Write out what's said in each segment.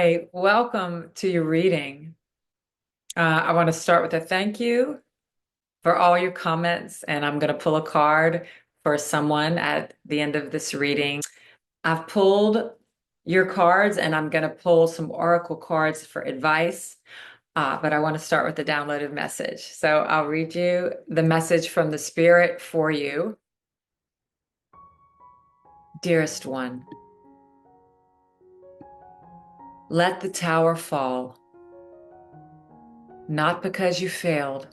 Hi, welcome to your reading. I want to start with a thank you for all your comments, and I'm going to pull a card for someone at the end of this reading. I've pulled your cards, and I'm going to pull some oracle cards for advice, but I want to start with the downloaded message. So I'll read you the message from the Spirit for you. Dearest one, let the tower fall, not because you failed,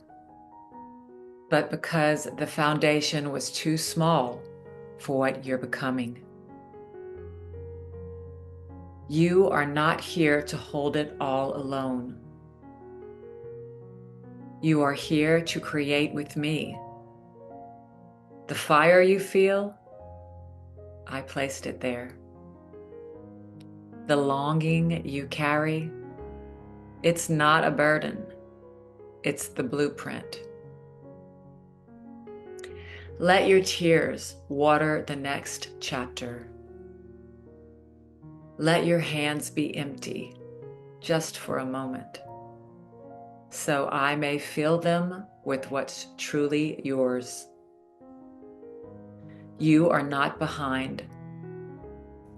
but because the foundation was too small for what you're becoming. You are not here to hold it all alone. You are here to create with me. The fire you feel, I placed it there. The longing you carry, it's not a burden, it's the blueprint. Let your tears water the next chapter. Let your hands be empty just for a moment, so I may fill them with what's truly yours. You are not behind.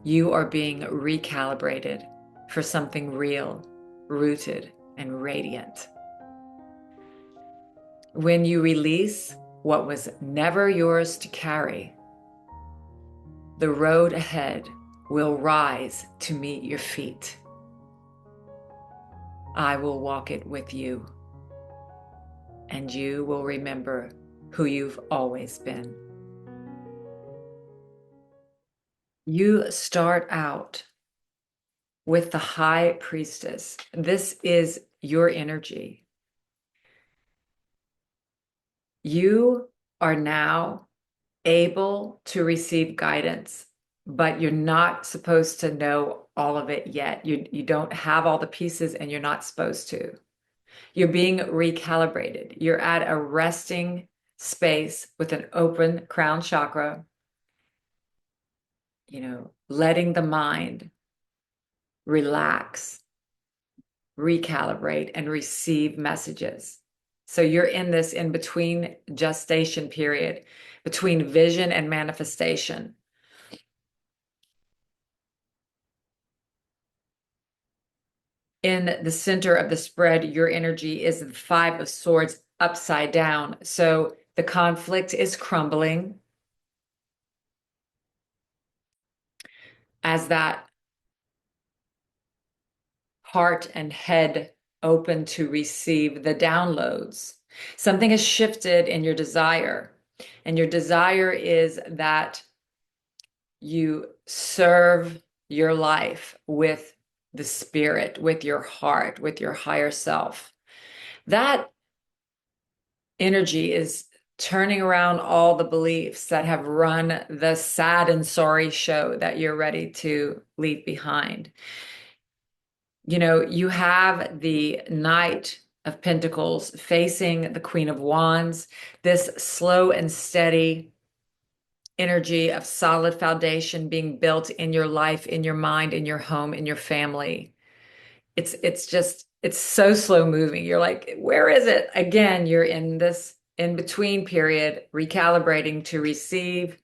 You are being recalibrated for something real, rooted, and radiant. When you release what was never yours to carry, the road ahead will rise to meet your feet. I will walk it with you, and you will remember who you've always been. You start out with the High Priestess. This is your energy. You are now able to receive guidance, but you're not supposed to know all of it yet. You don't have all the pieces, and you're not supposed to. You're being recalibrated. You're at a resting space with an open crown chakra, letting the mind relax, recalibrate, and receive messages. So you're in this in between gestation period, between vision and manifestation. In the center of the spread, your energy is the Five of Swords upside down. So the conflict is crumbling as that heart and head open to receive the downloads. Something has shifted in your desire, and your desire is that you serve your life with the spirit, with your heart, with your higher self. That energy is turning around all the beliefs that have run the sad and sorry show that you're ready to leave behind. You have the Knight of Pentacles facing the Queen of Wands, this slow and steady energy of solid foundation being built in your life, in your mind, in your home, in your family. It's so slow moving. You're like, where is it? Again, you're in this in between period, recalibrating to receive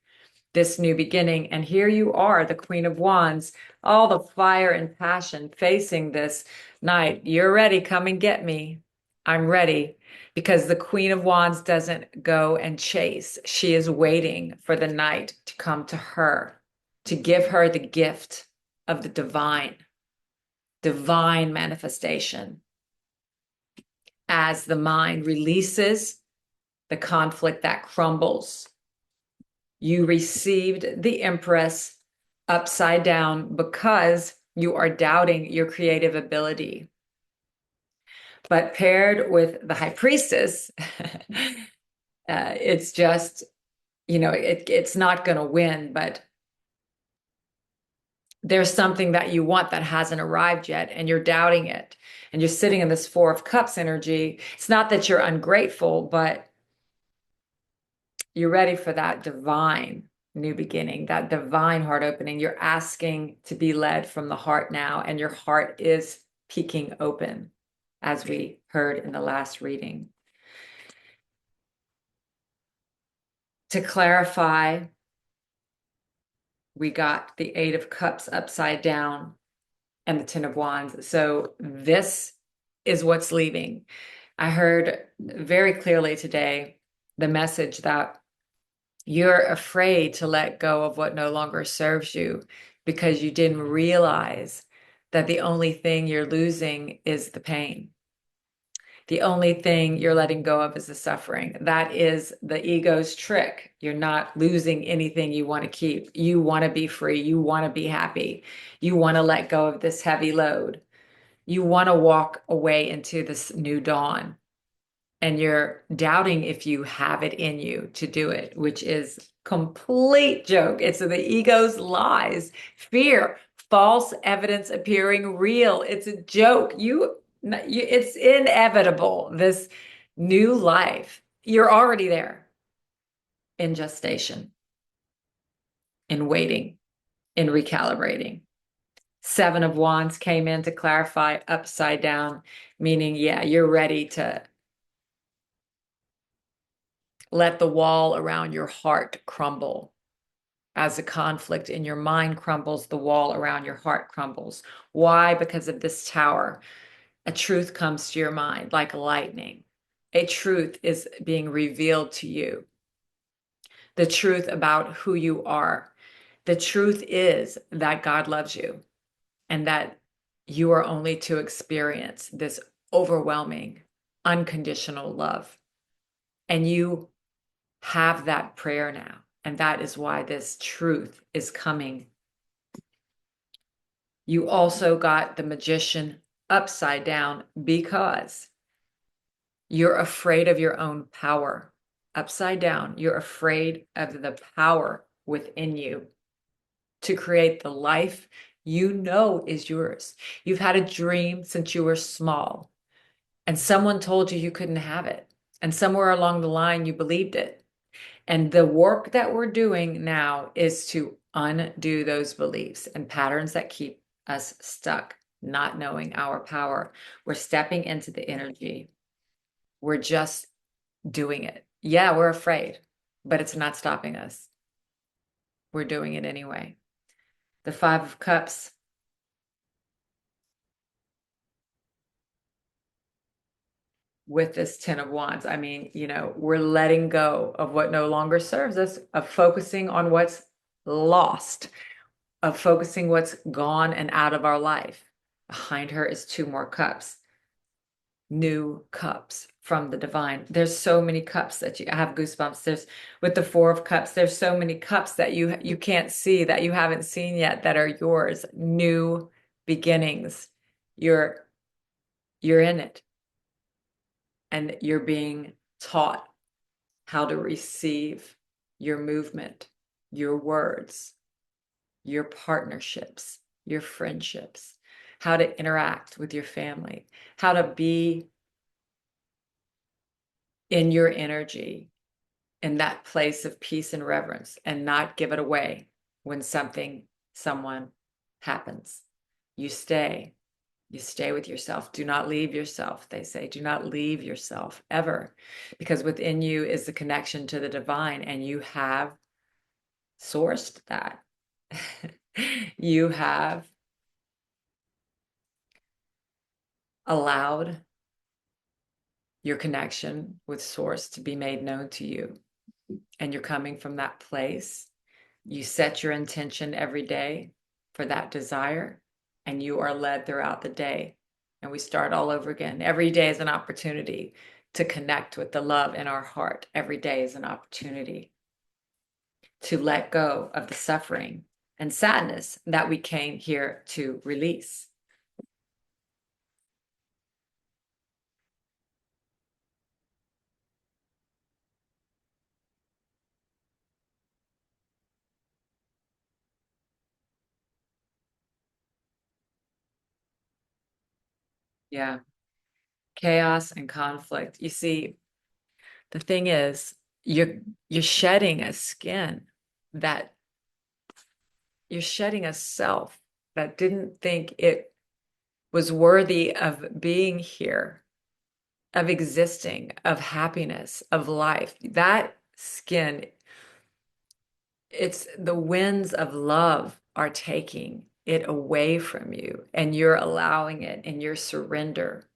this new beginning. And here you are, the Queen of Wands, all the fire and passion facing this Knight. You're ready. Come and get me. I'm ready. Because the Queen of Wands doesn't go and chase. She is waiting for the Knight to come to her, to give her the gift of the divine manifestation. As the mind releases the conflict that crumbles, you received the Empress upside down because you are doubting your creative ability. But paired with the High Priestess, it's just, it's not going to win, but there's something that you want that hasn't arrived yet, and you're doubting it. And you're sitting in this Four of Cups energy. It's not that you're ungrateful, but you're ready for that divine new beginning, that divine heart opening. You're asking to be led from the heart now, and your heart is peeking open, as we heard in the last reading. To clarify, we got the Eight of Cups upside down and the Ten of Wands. So this is what's leaving. I heard very clearly today the message that you're afraid to let go of what no longer serves you because you didn't realize that the only thing you're losing is the pain. The only thing you're letting go of is the suffering. That is the ego's trick. You're not losing anything you want to keep. You want to be free. You want to be happy. You want to let go of this heavy load. You want to walk away into this new dawn. And you're doubting if you have it in you to do it, which is complete joke. It's the ego's lies, fear, false evidence appearing real. It's a joke. It's inevitable. This new life, you're already there in gestation, in waiting, in recalibrating. Seven of Wands came in to clarify upside down, meaning, yeah, you're ready to let the wall around your heart crumble. As a conflict in your mind crumbles, the wall around your heart crumbles. Why? Because of this tower. A truth comes to your mind like lightning. A truth is being revealed to you. The truth about who you are. The truth is that God loves you and that you are only to experience this overwhelming, unconditional love. And you have that prayer now. And that is why this truth is coming. You also got the Magician upside down because you're afraid of your own power. Upside down, you're afraid of the power within you to create the life you know is yours. You've had a dream since you were small, and someone told you you couldn't have it. And somewhere along the line, you believed it. And the work that we're doing now is to undo those beliefs and patterns that keep us stuck, not knowing our power. We're stepping into the energy. We're just doing it. Yeah, we're afraid, but it's not stopping us. We're doing it anyway. The Five of Cups. With this Ten of Wands, I mean, we're letting go of what no longer serves us, of focusing on what's lost, of focusing what's gone and out of our life. Behind her is two more cups, new cups from the divine. There's so many cups that I have goosebumps. There's with the Four of Cups, there's so many cups that you can't see, that you haven't seen yet, that are yours. New beginnings. You're in it, and you're being taught how to receive your movement, your words, your partnerships, your friendships, how to interact with your family, how to be in your energy, in that place of peace and reverence, and not give it away when someone happens. You stay. You stay with yourself. Do not leave yourself, they say. Do not leave yourself ever, because within you is the connection to the divine, and you have sourced that. You have allowed your connection with source to be made known to you, and you're coming from that place. You set your intention every day for that desire, and you are led throughout the day, and we start all over again. Every day is an opportunity to connect with the love in our heart. Every day is an opportunity to let go of the suffering and sadness that we came here to release. Yeah, chaos and conflict. You see, the thing is, you're shedding a skin. that you're shedding a self that didn't think it was worthy of being here, of existing, of happiness, of life. That skin, it's the winds of love are taking it away from you, and you're allowing it in your surrender.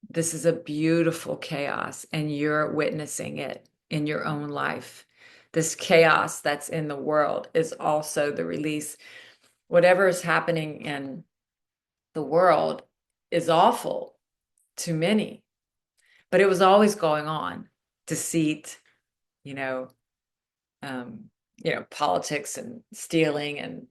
This is a beautiful chaos, and you're witnessing it in your own life. This chaos that's in the world is also the release. Whatever is happening in the world is awful to many, but it was always going on. Deceit, you know, politics and stealing and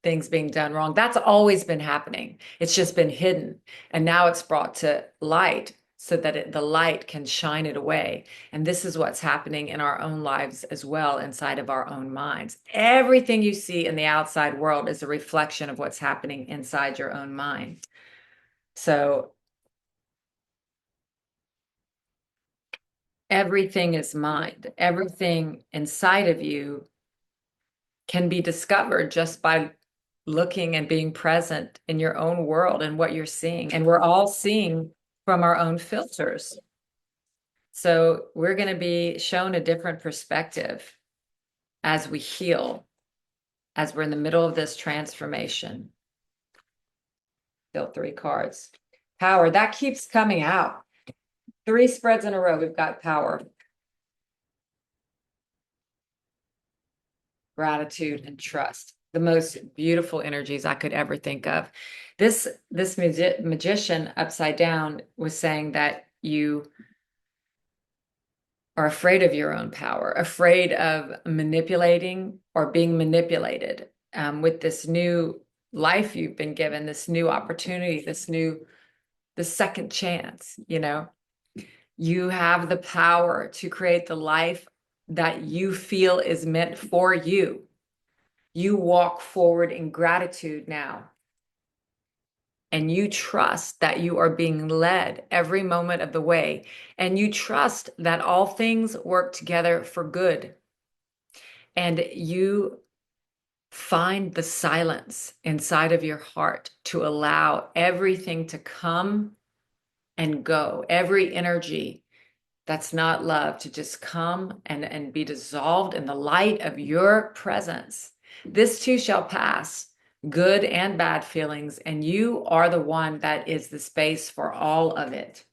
things being done wrong. That's always been happening. It's just been hidden. And now it's brought to light so that the light can shine it away. And this is what's happening in our own lives as well, inside of our own minds. Everything you see in the outside world is a reflection of what's happening inside your own mind. So everything is mind. Everything inside of you can be discovered just by looking and being present in your own world and what you're seeing. And we're all seeing from our own filters. So we're going to be shown a different perspective as we heal, as we're in the middle of this transformation. Still 3 cards. Power, that keeps coming out. 3 spreads in a row, we've got power. Gratitude and trust. The most beautiful energies I could ever think of. This magician upside down was saying that you are afraid of your own power, afraid of manipulating or being manipulated, with this new life you've been given, this new opportunity, the second chance. You have the power to create the life that you feel is meant for you. You walk forward in gratitude now. And you trust that you are being led every moment of the way. And you trust that all things work together for good. And you find the silence inside of your heart to allow everything to come and go, every energy that's not love to just come and be dissolved in the light of your presence. This too shall pass, good and bad feelings, and you are the one that is the space for all of it.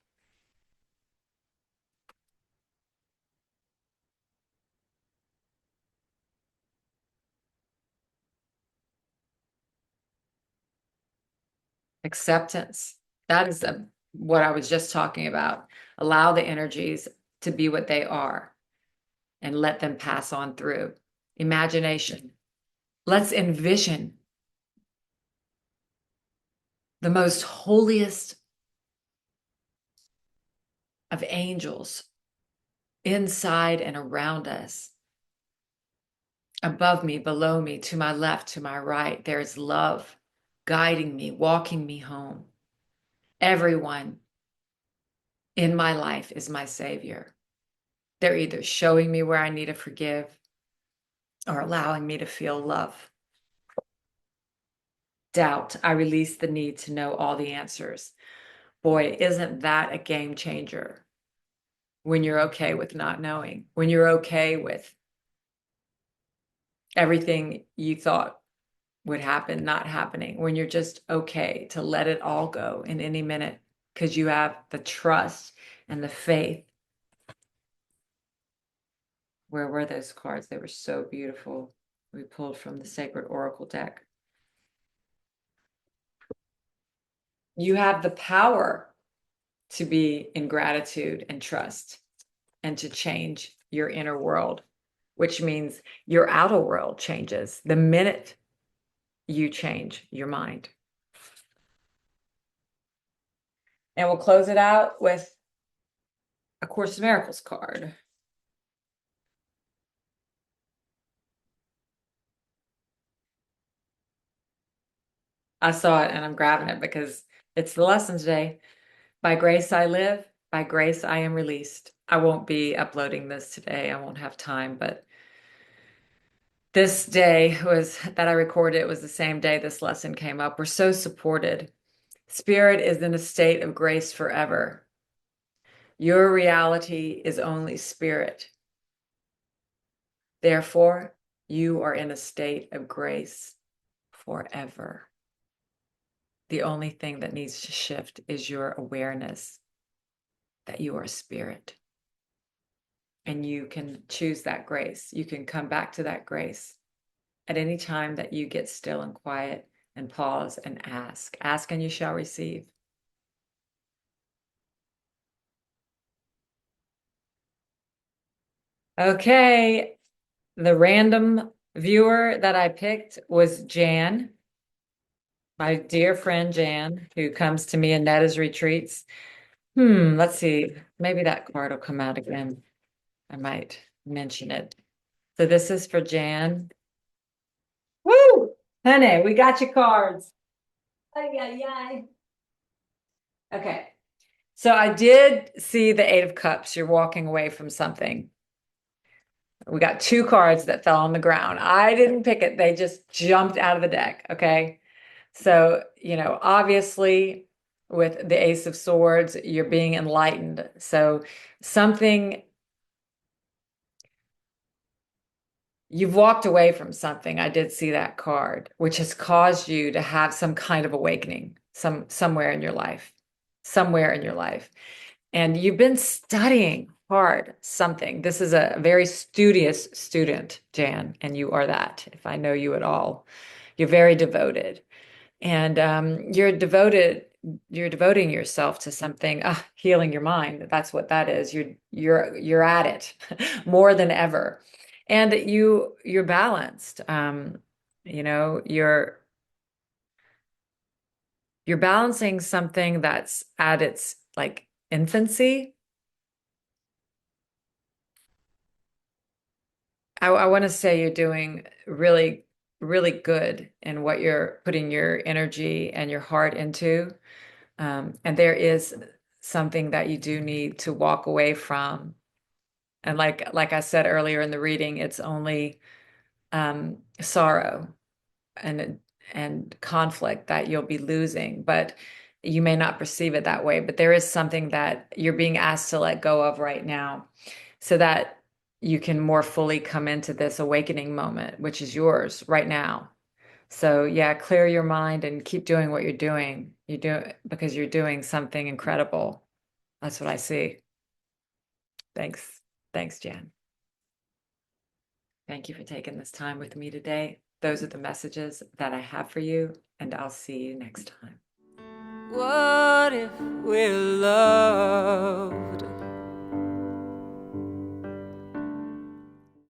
Acceptance. That is what I was just talking about. Allow the energies to be what they are and let them pass on through. Imagination. Let's envision the most holiest of angels inside and around us. Above me, below me, to my left, to my right, there is love guiding me, walking me home. Everyone in my life is my savior. They're either showing me where I need to forgive or allowing me to feel love. Doubt, I release the need to know all the answers. Boy, isn't that a game changer when you're okay with not knowing, when you're okay with everything you thought would happen not happening, when you're just okay to let it all go in any minute because you have the trust and the faith. Where were those cards? They were so beautiful. We pulled from the Sacred Oracle deck. You have the power to be in gratitude and trust and to change your inner world, which means your outer world changes the minute you change your mind. And we'll close it out with A Course in Miracles card. I saw it and I'm grabbing it because it's the lesson today. By grace I live, by grace I am released. I won't be uploading this today. I won't have time, but This day was that I recorded, it was the same day this lesson came up. We're so supported. Spirit is in a state of grace forever. Your reality is only spirit. Therefore, you are in a state of grace forever. The only thing that needs to shift is your awareness that you are spirit. And you can choose that grace. You can come back to that grace at any time that you get still and quiet and pause and ask. Ask and you shall receive. Okay, the random viewer that I picked was Jan, my dear friend Jan, who comes to me in Netta's retreats. Let's see. Maybe that card will come out again. I might mention it. So this is for Jan. Woo! Honey, we got your cards. Ay, ay, ay. Okay. So I did see the Eight of Cups. You're walking away from something. We got two cards that fell on the ground. I didn't pick it. They just jumped out of the deck. Okay. So, obviously with the Ace of Swords, you're being enlightened. So something, you've walked away from something. I did see that card, which has caused you to have some kind of awakening somewhere in your life, somewhere in your life. And you've been studying hard something. This is a very studious student, Jan, and you are that, if I know you at all. You're very devoted. And you're devoting yourself to something, healing your mind. That's what that is. You're at it more than ever. And you're balanced. You're balancing something that's at its like infancy. I want to say you're doing really, really good in what you're putting your energy and your heart into. And there is something that you do need to walk away from. And like I said earlier in the reading, it's only sorrow and conflict that you'll be losing, but you may not perceive it that way. But there is something that you're being asked to let go of right now so that you can more fully come into this awakening moment, which is yours right now. So yeah, clear your mind and keep doing what you're doing. You do because you're doing something incredible. That's what I see. Thanks. Thanks, Jan. Thank you for taking this time with me today. Those are the messages that I have for you, and I'll see you next time. What if we're loved?